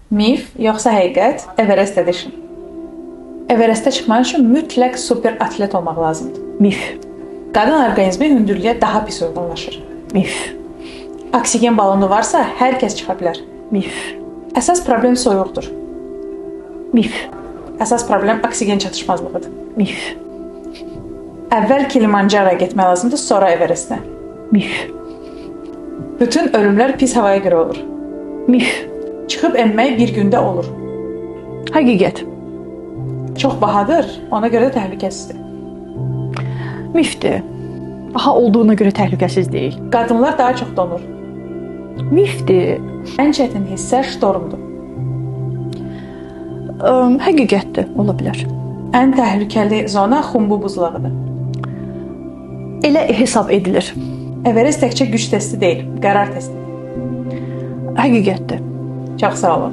Mif yoxsa həqiqət? Everest Edition. Everestə çıxmaq üçün mütləq super atlet olmaq lazımdır. Mif. Qadın orqanizmi hündürlüyə daha pis uyğunlaşır. Mif. Oksigen balonu varsa hər kəs çıxa bilər. Mif. Əsas problem soyuqdur. Mif. Əsas problem oksigen çatışmazlığıdır. Mif. Əvvəl Kilimanjaro getmək lazımdır, sonra Everestə. Mif. Bütün ölümlər pis havaya görə olur. Mif. Çıxıb enmək bir gündə olur. Həqiqət. Çox bahadır, ona görə də təhlükəsizdir. Mifdir. Baha olduğuna görə təhlükəsiz deyil. Qadınlar daha çox donur. Mifdir. Ən çətin hissə ştormdur. Həqiqətdir, ola bilər. Ən təhlükəli zona Xumbu buzlağıdır. Elə hesab edilir. Everest təkcə güc testi deyil, qərar testidir. Həqiqətdir. Çox sağ olun.